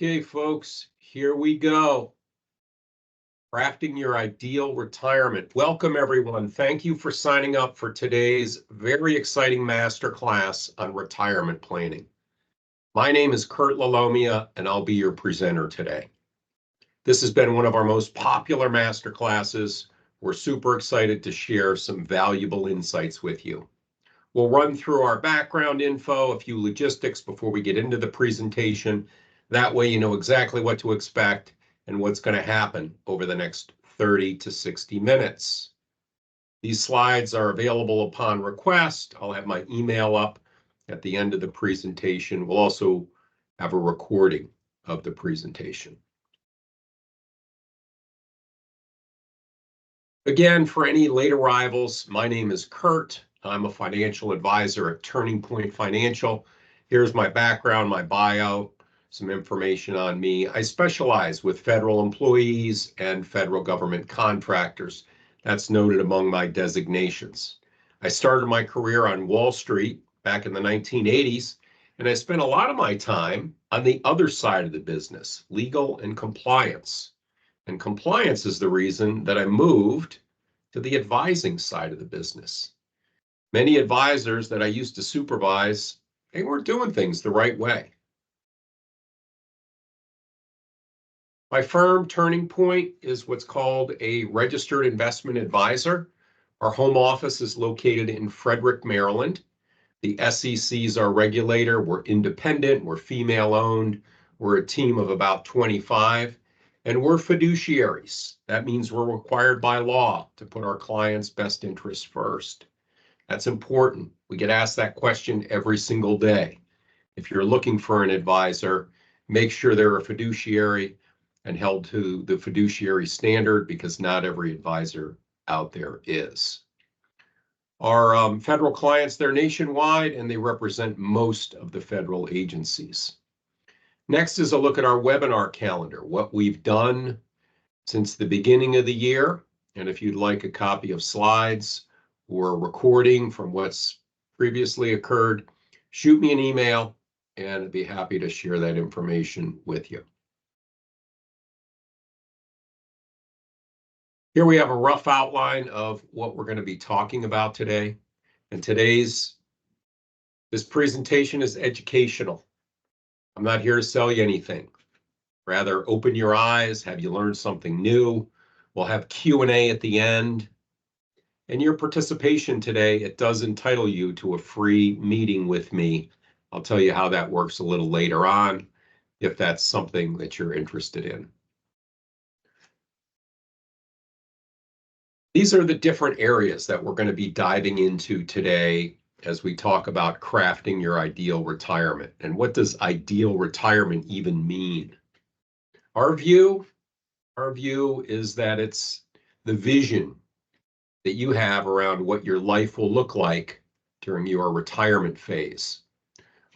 Okay, folks, here we go. Crafting your ideal retirement. Welcome, everyone. Thank you for signing up for today's very exciting masterclass on retirement planning. My name is Kurt LaLomia, and I'll be your presenter today. This has been one of our most popular masterclasses. We're super excited to share some valuable insights with you. We'll run through our background info, a few logistics before we get into the presentation. That way you know exactly what to expect and what's going to happen over the next 30 to 60 minutes. These slides are available upon request. I'll have my email up at the end of the presentation. We'll also have a recording of the presentation. Again, for any late arrivals, my name is Kurt. I'm a financial advisor at Turning Point Financial. Here's my background, my bio, some information on me. I specialize with federal employees and federal government contractors. That's noted among my designations. I started my career on Wall Street back in the 1980s, and I spent a lot of my time on the other side of the business, legal and compliance. And compliance is the reason that I moved to the advising side of the business. Many advisors that I used to supervise, they weren't doing things the right way. My firm, Turning Point, is what's called a registered investment advisor. Our home office is located in Frederick, Maryland. The SEC is our regulator. We're independent. We're female-owned. We're a team of about 25. And we're fiduciaries. That means we're required by law to put our clients' best interests first. That's important. We get asked that question every single day. If you're looking for an advisor, make sure they're a fiduciary and held to the fiduciary standard, because not every advisor out there is. Our federal clients, they're nationwide, and they represent most of the federal agencies. Next is a look at our webinar calendar, what we've done since the beginning of the year. And if you'd like a copy of slides or a recording from what's previously occurred, shoot me an email and I'd be happy to share that information with you. Here we have a rough outline of what we're going to be talking about today. And this presentation is educational. I'm not here to sell you anything. Rather, open your eyes, have you learn something new. We'll have Q&A at the end. And your participation today, it does entitle you to a free meeting with me. I'll tell you how that works a little later on, if that's something that you're interested in. These are the different areas that we're going to be diving into today as we talk about crafting your ideal retirement. And what does ideal retirement even mean? Our view is that it's the vision that you have around what your life will look like during your retirement phase.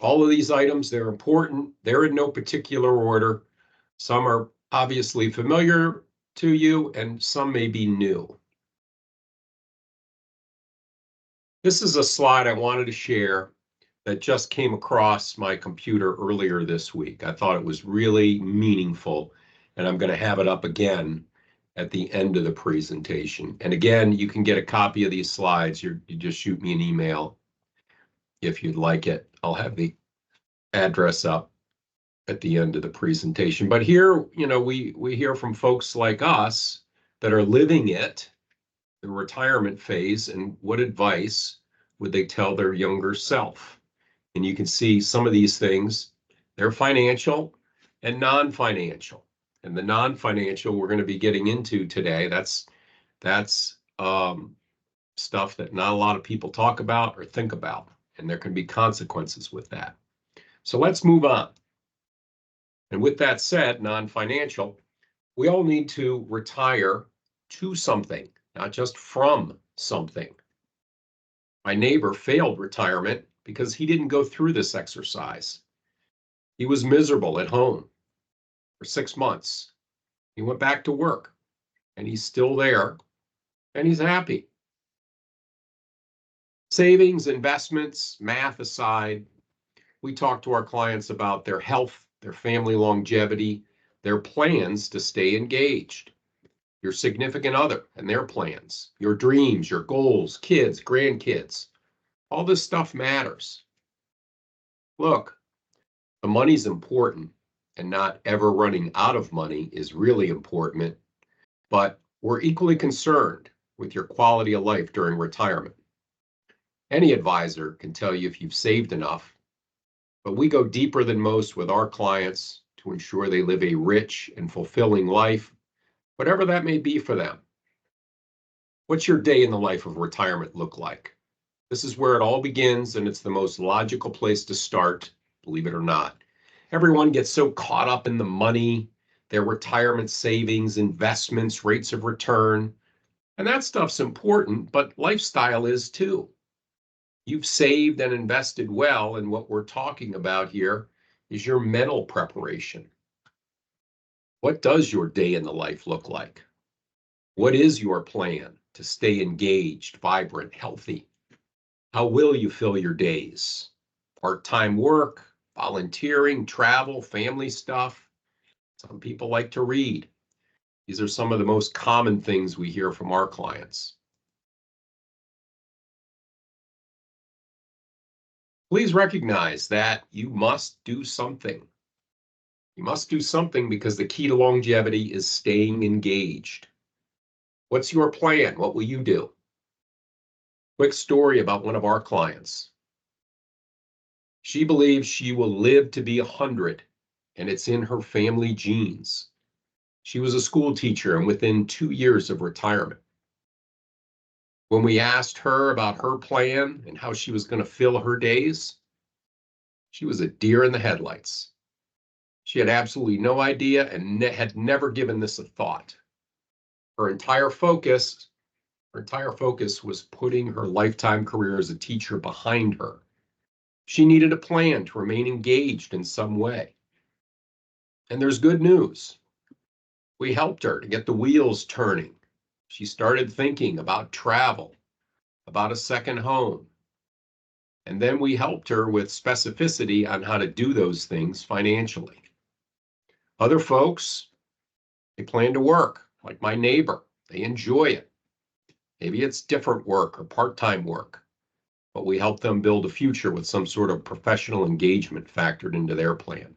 All of these items, they're important. They're in no particular order. Some are obviously familiar to you, and some may be new. This is a slide I wanted to share that just came across my computer earlier this week. I thought it was really meaningful, and I'm going to have it up again at the end of the presentation. And again, you can get a copy of these slides. You just shoot me an email if you'd like it. I'll have the address up at the end of the presentation. But here, we hear from folks like us that are living it, the retirement phase, and what advice would they tell their younger self? And you can see some of these things, they're financial and non-financial. And the non-financial we're going to be getting into today, that's stuff that not a lot of people talk about or think about, and there can be consequences with that. So let's move on. And with that said, non-financial, we all need to retire to something, not just from something. My neighbor failed retirement because he didn't go through this exercise. He was miserable at home for 6 months. He went back to work, and he's still there, and he's happy. Savings, investments, math aside, we talk to our clients about their health their family longevity, their plans to stay engaged, your significant other and their plans, your dreams, your goals, kids, grandkids. All this stuff matters. Look, the money's important, and not ever running out of money is really important, but we're equally concerned with your quality of life during retirement. Any advisor can tell you if you've saved enough, but we go deeper than most with our clients to ensure they live a rich and fulfilling life, whatever that may be for them. What's your day in the life of retirement look like? This is where it all begins, and it's the most logical place to start, believe it or not. Everyone gets so caught up in the money, their retirement savings, investments, rates of return, and that stuff's important, but lifestyle is too. You've saved and invested well, and what we're talking about here is your mental preparation. What does your day in the life look like? What is your plan to stay engaged, vibrant, healthy? How will you fill your days? Part-time work, volunteering, travel, family stuff. Some people like to read. These are some of the most common things we hear from our clients. Please recognize that you must do something. You must do something because the key to longevity is staying engaged. What's your plan? What will you do? Quick story about one of our clients. She believes she will live to be 100, and it's in her family genes. She was a school teacher and within 2 years of retirement. When we asked her about her plan and how she was going to fill her days, she was a deer in the headlights. She had absolutely no idea and had never given this a thought. Her entire focus was putting her lifetime career as a teacher behind her. She needed a plan to remain engaged in some way. And there's good news. We helped her to get the wheels turning. She started thinking about travel, about a second home. And then we helped her with specificity on how to do those things financially. Other folks, they plan to work, like my neighbor. They enjoy it. Maybe it's different work or part-time work, but we help them build a future with some sort of professional engagement factored into their plan.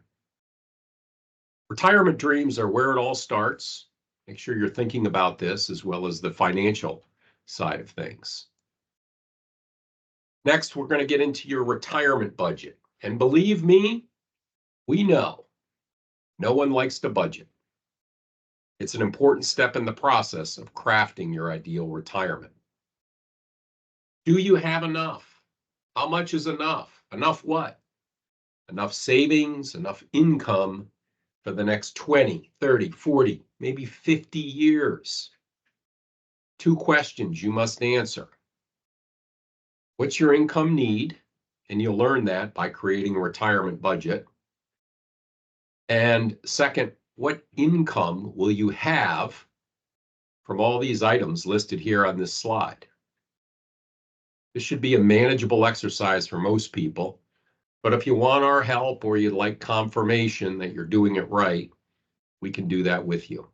Retirement dreams are where it all starts. Make sure you're thinking about this as well as the financial side of things. Next, we're going to get into your retirement budget. And believe me, we know no one likes to budget. It's an important step in the process of crafting your ideal retirement. Do you have enough? How much is enough? Enough what? Enough savings, enough income for the next 20, 30, 40, maybe 50 years. 2 questions you must answer. What's your income need? And you'll learn that by creating a retirement budget. And second, what income will you have from all these items listed here on this slide? This should be a manageable exercise for most people, but if you want our help or you'd like confirmation that you're doing it right, we can do that with you.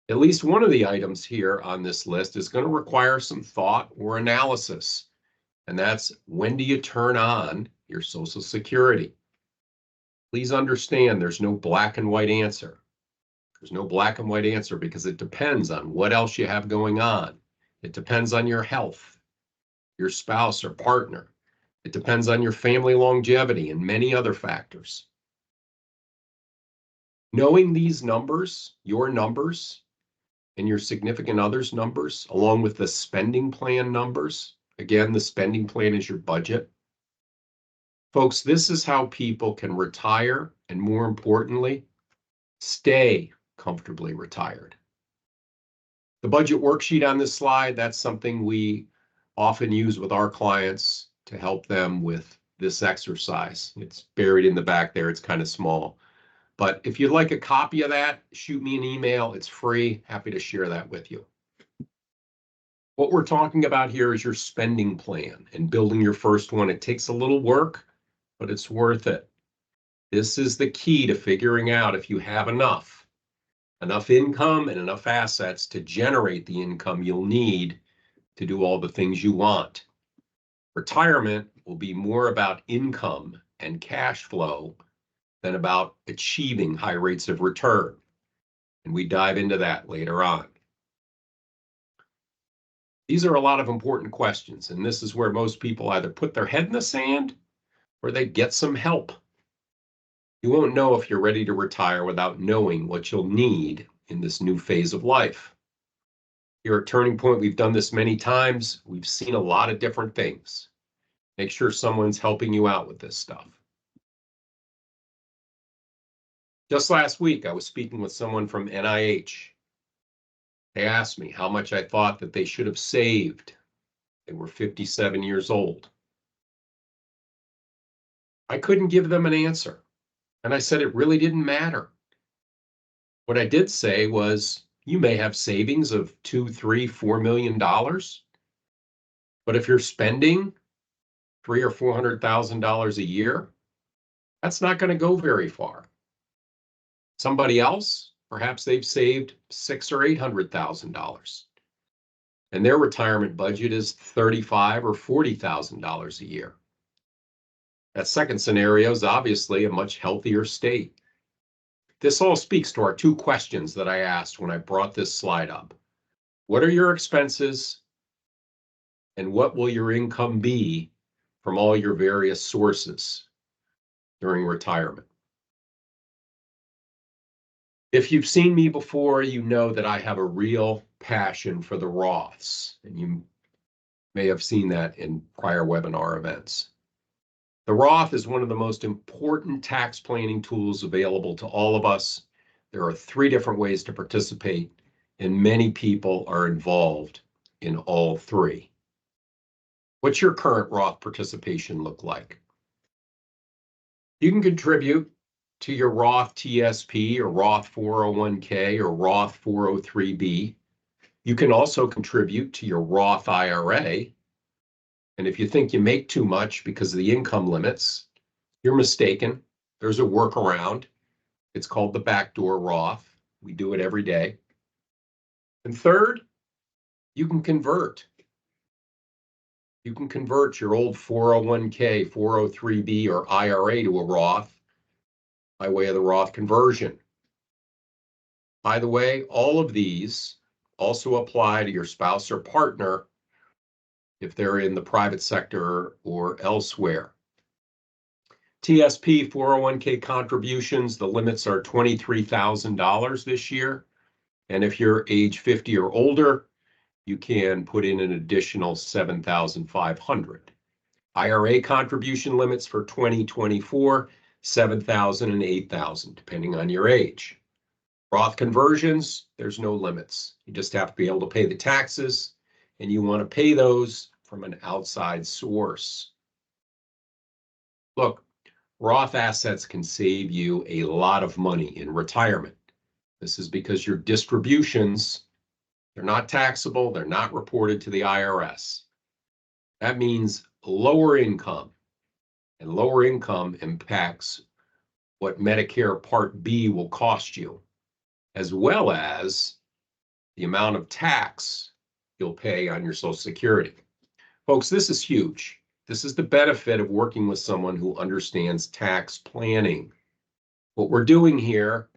At least one of the items here on this list is going to require some thought or analysis, and that's when do you turn on your Social Security? Please understand there's no black and white answer. There's no black and white answer because it depends on what else you have going on. It depends on your health, your spouse or partner. It depends on your family longevity and many other factors. Knowing these numbers, your numbers, and your significant other's numbers, along with the spending plan numbers, again, the spending plan is your budget. Folks, this is how people can retire and, more importantly, stay comfortably retired. The budget worksheet on this slide, that's something we often use with our clients to help them with this exercise. It's buried in the back there. It's kind of small. But if you'd like a copy of that, shoot me an email. It's free. Happy to share that with you. What we're talking about here is your spending plan and building your first one. It takes a little work, but it's worth it. This is the key to figuring out if you have enough income and enough assets to generate the income you'll need to do all the things you want. Retirement will be more about income and cash flow than about achieving high rates of return. And we dive into that later on. These are a lot of important questions, and this is where most people either put their head in the sand or they get some help. You won't know if you're ready to retire without knowing what you'll need in this new phase of life. Here at Turning Point, we've done this many times. We've seen a lot of different things. Make sure someone's helping you out with this stuff. Just last week, I was speaking with someone from NIH. They asked me how much I thought that they should have saved. They were 57 years old. I couldn't give them an answer. And I said it really didn't matter. What I did say was, you may have savings of $2, $3, $4 million. But if you're spending $300,000 or $400,000 a year, that's not going to go very far. Somebody else, perhaps they've saved $600,000 or $800,000, and their retirement budget is $35,000 or $40,000 a year. That second scenario is obviously a much healthier state. This all speaks to our two questions that I asked when I brought this slide up. What are your expenses, and what will your income be from all your various sources during retirement? If you've seen me before, you know that I have a real passion for the Roths, and you may have seen that in prior webinar events. The Roth is one of the most important tax planning tools available to all of us. There are 3 different ways to participate, and many people are involved in all 3. What's your current Roth participation look like? You can contribute to your Roth TSP or Roth 401k or Roth 403b. You can also contribute to your Roth IRA. And if you think you make too much because of the income limits, you're mistaken. There's a workaround. It's called the backdoor Roth. We do it every day. And third, you can convert. You can convert your old 401k, 403b, or IRA to a Roth by way of the Roth conversion. By the way, all of these also apply to your spouse or partner if they're in the private sector or elsewhere. TSP 401k contributions, the limits are $23,000 this year. And if you're age 50 or older, you can put in an additional $7,500. IRA contribution limits for 2024, $7,000 and $8,000, depending on your age. Roth conversions, there's no limits. You just have to be able to pay the taxes, and you want to pay those from an outside source. Look, Roth assets can save you a lot of money in retirement. This is because your distributions, they're not taxable, they're not reported to the IRS. That means lower income, and lower income impacts what Medicare Part B will cost you, as well as the amount of tax you'll pay on your Social Security. Folks, this is huge. This is the benefit of working with someone who understands tax planning. What we're doing here,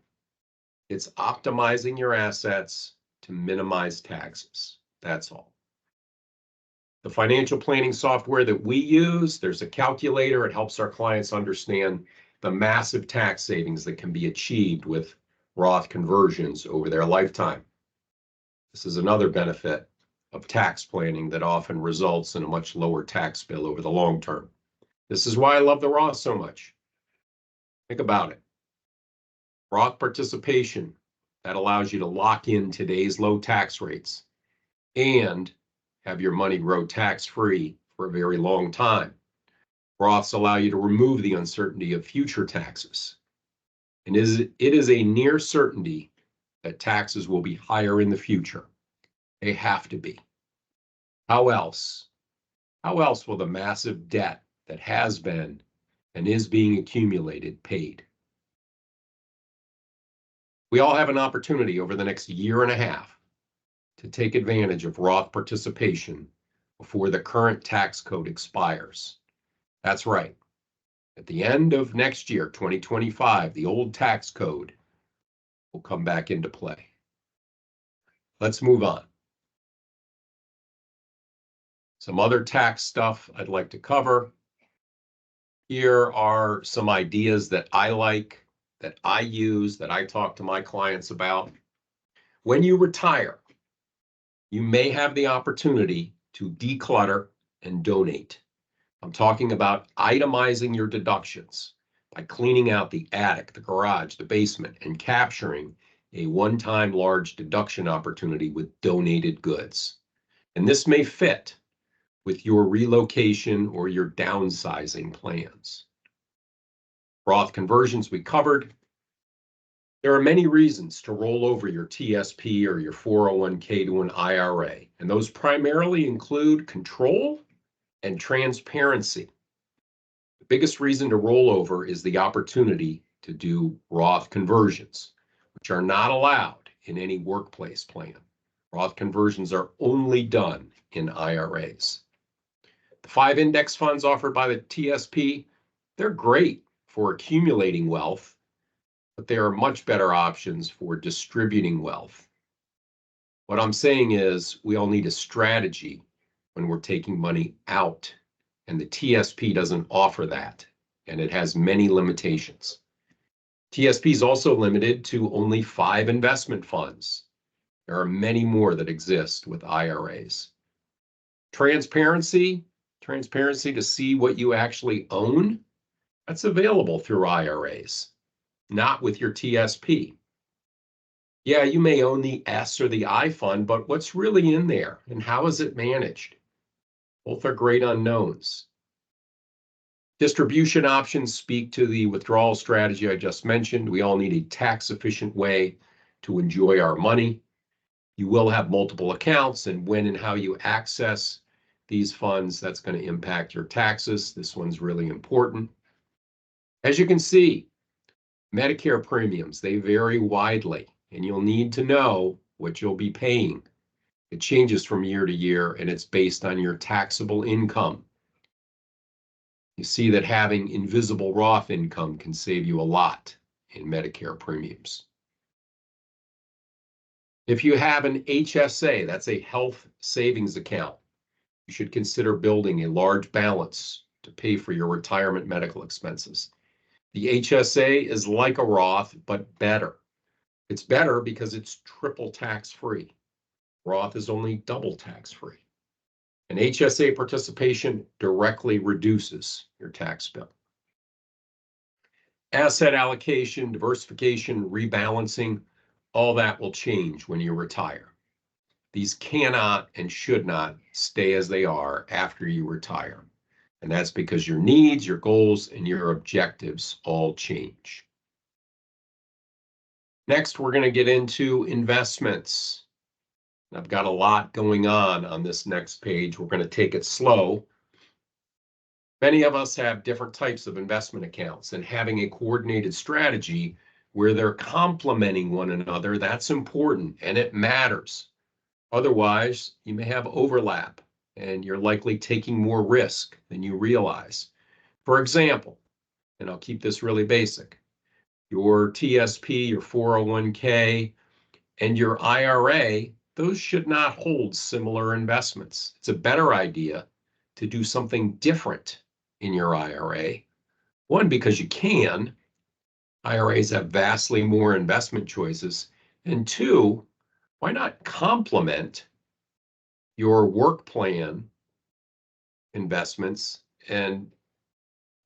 it's optimizing your assets to minimize taxes. That's all. The financial planning software that we use, there's a calculator. It helps our clients understand the massive tax savings that can be achieved with Roth conversions over their lifetime. This is another benefit of tax planning that often results in a much lower tax bill over the long term. This is why I love the Roth so much. Think about it. Roth participation, that allows you to lock in today's low tax rates and have your money grow tax-free for a very long time. Roths allow you to remove the uncertainty of future taxes. And it is a near certainty that taxes will be higher in the future. They have to be. How else? How else will the massive debt that has been and is being accumulated paid. We all have an opportunity over the next year and a half to take advantage of Roth participation before the current tax code expires. That's right. At the end of next year, 2025, the old tax code will come back into play. Let's move on. Some other tax stuff I'd like to cover. Here are some ideas that I like, that I use, that I talk to my clients about. When you retire, you may have the opportunity to declutter and donate. I'm talking about itemizing your deductions by cleaning out the attic, the garage, the basement, and capturing a one-time large deduction opportunity with donated goods. And this may fit with your relocation or your downsizing plans. Roth conversions we covered. There are many reasons to roll over your TSP or your 401k to an IRA, and those primarily include control and transparency. The biggest reason to roll over is the opportunity to do Roth conversions, which are not allowed in any workplace plan. Roth conversions are only done in IRAs. The 5 index funds offered by the TSP, they're great for accumulating wealth, but there are much better options for distributing wealth. What I'm saying is we all need a strategy when we're taking money out, and the TSP doesn't offer that, and it has many limitations. TSP is also limited to only 5 investment funds. There are many more that exist with IRAs. Transparency to see what you actually own, that's available through IRAs, not with your TSP. Yeah, you may own the S or the I fund, but what's really in there and how is it managed? Both are great unknowns. Distribution options speak to the withdrawal strategy I just mentioned. We all need a tax-efficient way to enjoy our money. You will have multiple accounts, and when and how you access these funds, that's going to impact your taxes. This one's really important. As you can see, Medicare premiums, they vary widely, and you'll need to know what you'll be paying. It changes from year to year, and it's based on your taxable income. You see that having invisible Roth income can save you a lot in Medicare premiums. If you have an HSA, that's a health savings account, you should consider building a large balance to pay for your retirement medical expenses. The HSA is like a Roth, but better. It's better because it's triple tax-free. Roth is only double tax-free. And HSA participation directly reduces your tax bill. Asset allocation, diversification, rebalancing, all that will change when you retire. These cannot and should not stay as they are after you retire. And that's because your needs, your goals, and your objectives all change. Next, we're going to get into investments. I've got a lot going on this next page. We're going to take it slow. Many of us have different types of investment accounts, and having a coordinated strategy where they're complementing one another, that's important and it matters. Otherwise, you may have overlap and you're likely taking more risk than you realize. For example, and I'll keep this really basic, your TSP, your 401k, and your IRA, those should not hold similar investments. It's a better idea to do something different in your IRA. One, because you can. IRAs have vastly more investment choices. And two, why not complement your work plan investments and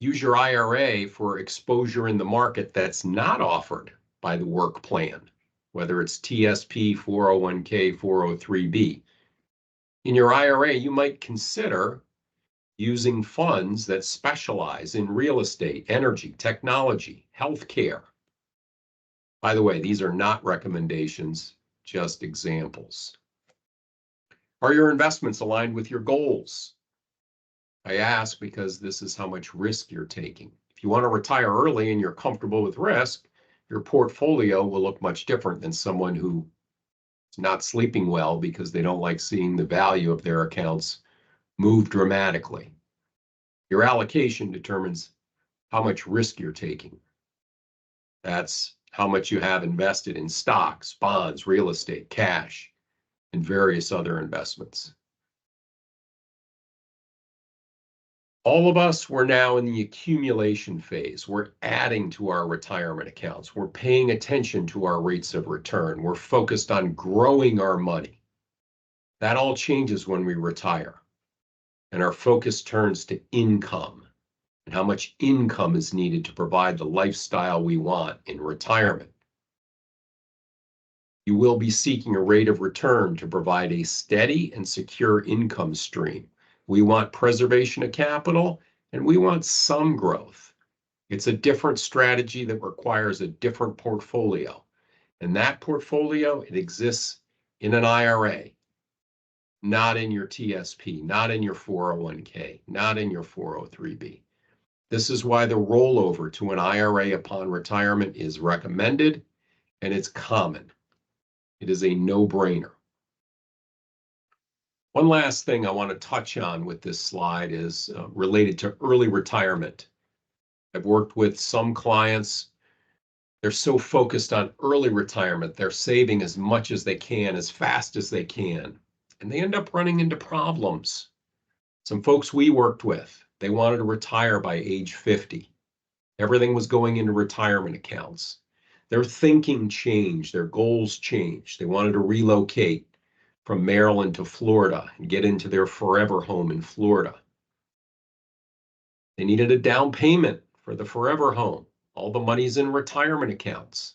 use your IRA for exposure in the market that's not offered by the work plan, whether it's TSP, 401k, 403b. In your IRA, you might consider using funds that specialize in real estate, energy, technology, healthcare. By the way, these are not recommendations, just examples. Are your investments aligned with your goals? I ask because this is how much risk you're taking. If If you want to retire early and you're comfortable with risk, your portfolio will look much different than someone who is not sleeping well because they don't like seeing the value of their accounts move dramatically. Your allocation determines how much risk you're taking. That's how much you have invested in stocks, bonds, real estate, cash, and various other investments. All of us, we're now in the accumulation phase. We're adding to our retirement accounts. We're paying attention to our rates of return. We're focused on growing our money. That all changes when we retire. And our focus turns to income and how much income is needed to provide the lifestyle we want in retirement. You will be seeking a rate of return to provide a steady and secure income stream. We want preservation of capital, and we want some growth. It's a different strategy that requires a different portfolio. And that portfolio, it exists in an IRA, not in your TSP, not in your 401k, not in your 403b. This is why the rollover to an IRA upon retirement is recommended, and it's common. It is a no-brainer. One last thing I want to touch on with this slide is related to early retirement. I've worked with some clients. They're so focused on early retirement, they're saving as much as they can, as fast as they can, and they end up running into problems. Some folks we worked with, they wanted to retire by age 50. Everything was going into retirement accounts. Their thinking changed, their goals changed. They wanted to relocate from Maryland to Florida and get into their forever home in Florida. They needed a down payment for the forever home. All the money's in retirement accounts.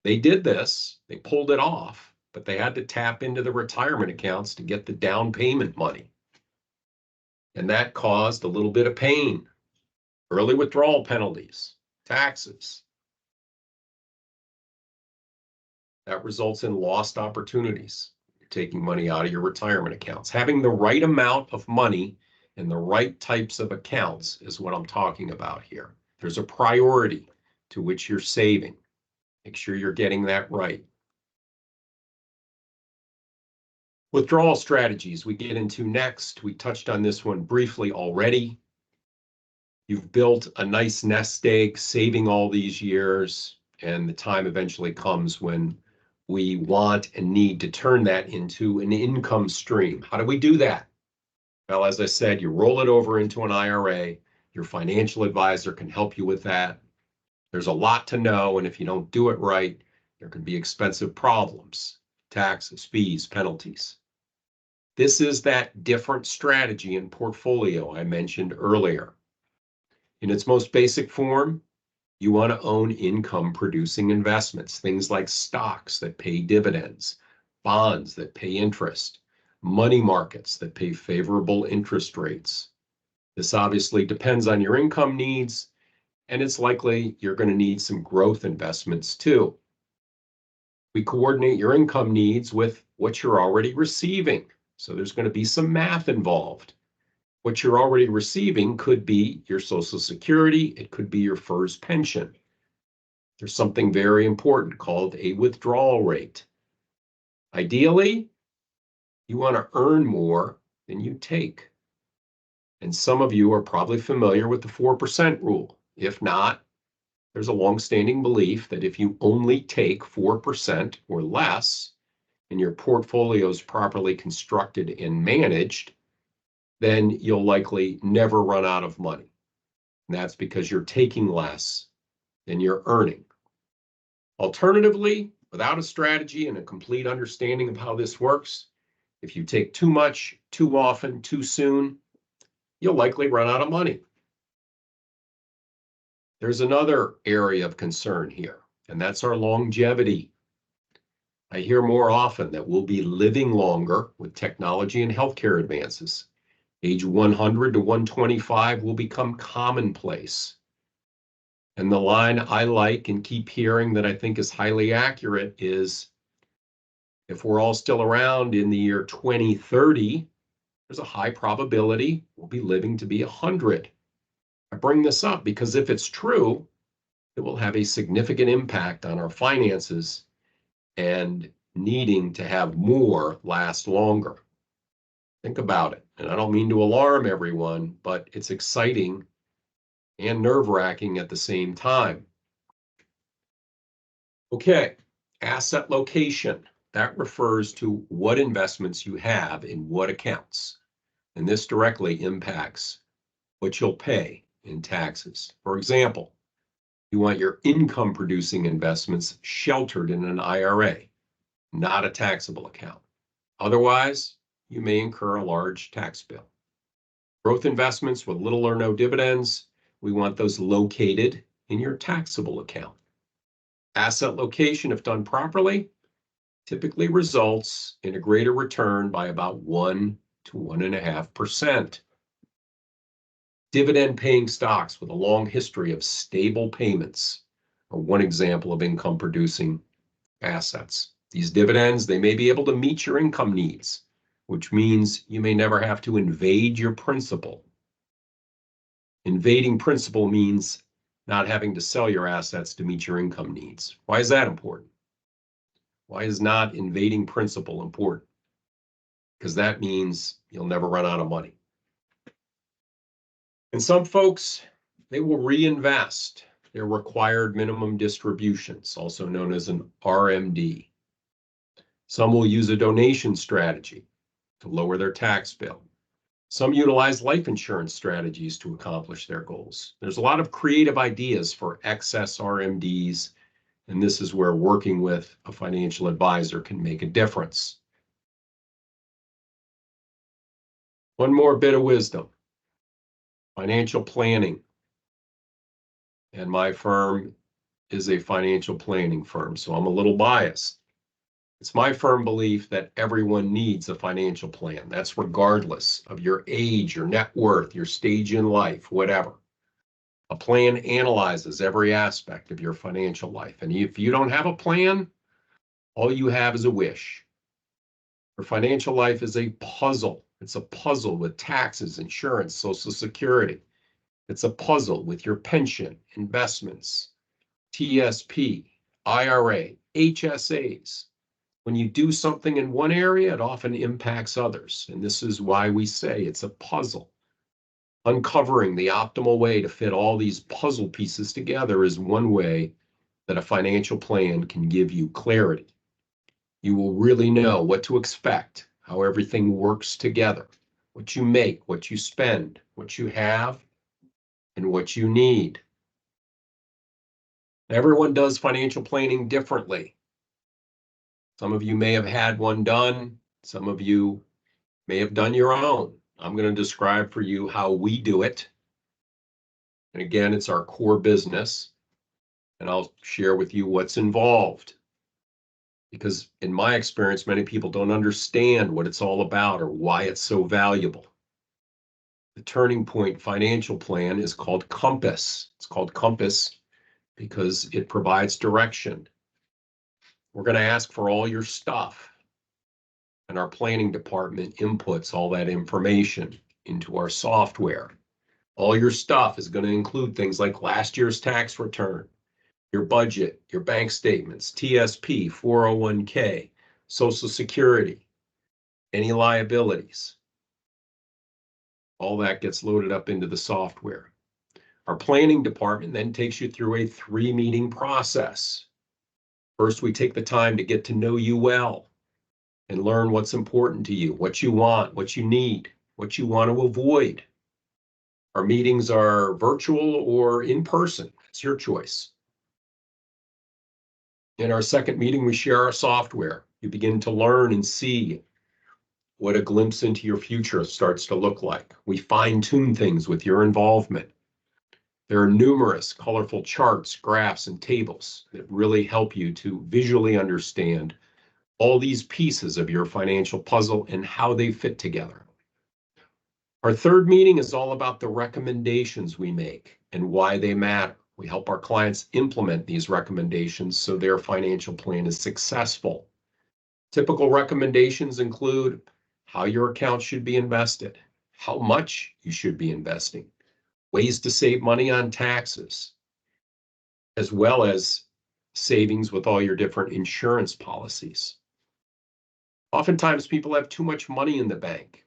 They did this, they pulled it off, but they had to tap into the retirement accounts to get the down payment money. And that caused a little bit of pain, early withdrawal penalties, taxes. That results in lost opportunities. You're taking money out of your retirement accounts. Having the right amount of money in the right types of accounts is what I'm talking about here. There's a priority to which you're saving. Make sure you're getting that right. Withdrawal strategies we get into next. We touched on this one briefly already. You've built a nice nest egg, saving all these years, and the time eventually comes when we want and need to turn that into an income stream. How do we do that? Well, as I said, you roll it over into an IRA. Your financial advisor can help you with that. There's a lot to know, and if you don't do it right, there can be expensive problems, taxes, fees, penalties. This is that different strategy and portfolio I mentioned earlier. In its most basic form, you want to own income-producing investments, things like stocks that pay dividends, bonds that pay interest, money markets that pay favorable interest rates. This obviously depends on your income needs, and it's likely you're going to need some growth investments too. We coordinate your income needs with what you're already receiving, so there's going to be some math involved. What you're already receiving could be your Social Security, it could be your FERS pension. There's something very important called a withdrawal rate. Ideally, you want to earn more than you take. And some of you are probably familiar with the 4% rule. If not, there's a long-standing belief that if you only take 4% or less, and your portfolio is properly constructed and managed, then you'll likely never run out of money. And that's because you're taking less than you're earning. Alternatively, without a strategy and a complete understanding of how this works, if you take too much, too often, too soon, you'll likely run out of money. There's another area of concern here, and that's our longevity. I hear more often that we'll be living longer with technology and healthcare advances. Age 100 to 125 will become commonplace. And the line I like and keep hearing that I think is highly accurate is, if we're all still around in the year 2030, there's a high probability we'll be living to be 100. A bring this up because if it's true, it will have a significant impact on our finances and needing to have more last longer. Think about it. And I don't mean to alarm everyone, but it's exciting and nerve-wracking at the same time. Okay, asset location. That refers to what investments you have in what accounts. And this directly impacts what you'll pay in taxes. For example, you want your income-producing investments sheltered in an IRA, not a taxable account. Otherwise, you may incur a large tax bill. Growth investments with little or no dividends, we want those located in your taxable account. Asset location, if done properly, typically results in a greater return by about 1 to 1.5%. Dividend-paying stocks with a long history of stable payments are one example of income-producing assets. These dividends, they may be able to meet your income needs, which means you may never have to invade your principal. Invading principal means not having to sell your assets to meet your income needs. Why is that important? Why is not invading principal important? Because that means you'll never run out of money. And some folks, they will reinvest their required minimum distributions, also known as an RMD. Some will use a donation strategy to lower their tax bill. Some utilize life insurance strategies to accomplish their goals. There's a lot of creative ideas for excess RMDs, and this is where working with a financial advisor can make a difference. One more bit of wisdom. Financial planning. And my firm is a financial planning firm, so I'm a little biased. It's my firm belief that everyone needs a financial plan. That's regardless of your age, your net worth, your stage in life, whatever. A plan analyzes every aspect of your financial life. And if you don't have a plan, all you have is a wish. Your financial life is a puzzle. It's a puzzle with taxes, insurance, Social Security. It's a puzzle with your pension, investments, TSP, IRA, HSAs. When you do something in one area, it often impacts others. And this is why we say it's a puzzle. Uncovering the optimal way to fit all these puzzle pieces together is one way that a financial plan can give you clarity. You will really know what to expect, how everything works together, what you make, what you spend, what you have, and what you need. Everyone does financial planning differently. Some of you may have had one done. Some of you may have done your own. I'm going to describe for you how we do it. And again, it's our core business. And I'll share with you what's involved. Because in my experience, many people don't understand what it's all about or why it's so valuable. The Turning Point financial plan is called Compass. It's called Compass because it provides direction. We're going to ask for all your stuff. And our planning department inputs all that information into our software. All your stuff is going to include things like last year's tax return, your budget, your bank statements, TSP, 401k, Social Security, any liabilities. All that gets loaded up into the software. Our planning department then takes you through a 3-meeting process. First, we take the time to get to know you well and learn what's important to you, what you want, what you need, what you want to avoid. Our meetings are virtual or in person. It's your choice. In our second meeting, we share our software. You begin to learn and see what a glimpse into your future starts to look like. We fine-tune things with your involvement. There are numerous colorful charts, graphs, and tables that really help you to visually understand all these pieces of your financial puzzle and how they fit together. Our third meeting is all about the recommendations we make and why they matter. We help our clients implement these recommendations so their financial plan is successful. Typical recommendations include how your account should be invested, how much you should be investing, ways to save money on taxes, as well as savings with all your different insurance policies. Oftentimes people have too much money in the bank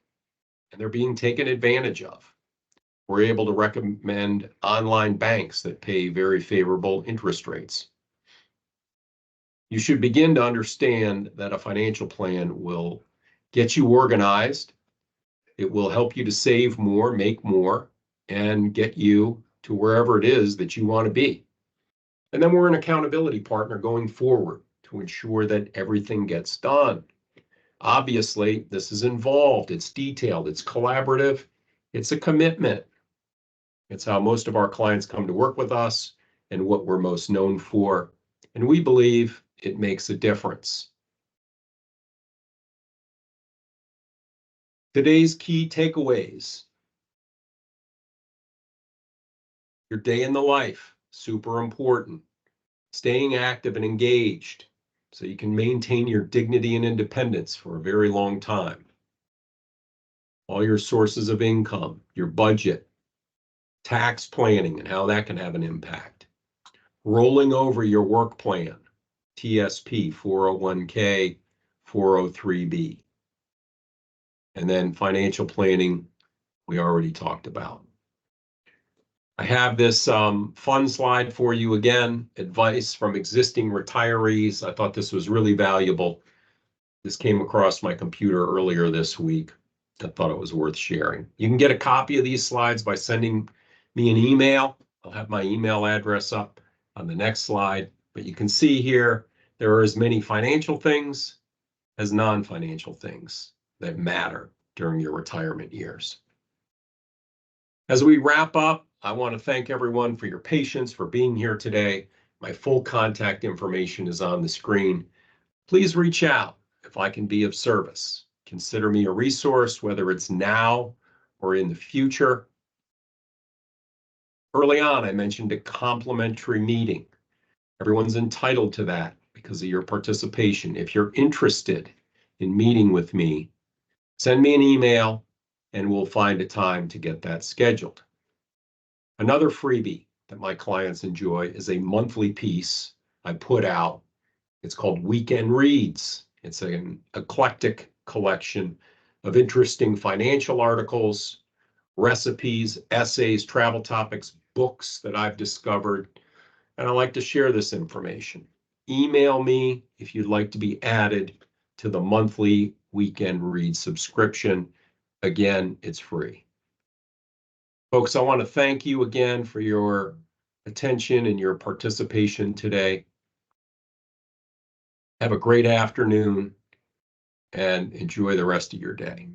and they're being taken advantage of. We're able to recommend online banks that pay very favorable interest rates. You should begin to understand that a financial plan will get you organized. It will help you to save more, make more, and get you to wherever it is that you want to be. And then we're an accountability partner going forward to ensure that everything gets done. Obviously, this is involved, it's detailed, it's collaborative, it's a commitment. It's how most of our clients come to work with us and what we're most known for. And we believe it makes a difference. Today's key takeaways. Your day in the life, super important. Staying active and engaged so you can maintain your dignity and independence for a very long time. All your sources of income, your budget, tax planning and how that can have an impact. Rolling over your work plan, TSP, 401k, 403b. And then financial planning, we already talked about. I have this fun slide for you again, advice from existing retirees. I thought this was really valuable. This came across my computer earlier this week. I thought it was worth sharing. You can get a copy of these slides by sending me an email. I'll have my email address up on the next slide, but you can see here, there are as many financial things as non-financial things that matter during your retirement years. As we wrap up, I want to thank everyone for your patience, for being here today. My full contact information is on the screen. Please reach out if I can be of service. Consider me a resource, whether it's now or in the future. Early on, I mentioned a complimentary meeting. Everyone's entitled to that because of your participation. If you're interested in meeting with me, send me an email and we'll find a time to get that scheduled. Another freebie that my clients enjoy is a monthly piece I put out. It's called Weekend Reads. It's an eclectic collection of interesting financial articles, recipes, essays, travel topics, books that I've discovered, and I like to share this information. Email me if you'd like to be added to the monthly Weekend Read subscription. Again, it's free. Folks, I want to thank you again for your attention and your participation today. Have a great afternoon and enjoy the rest of your day.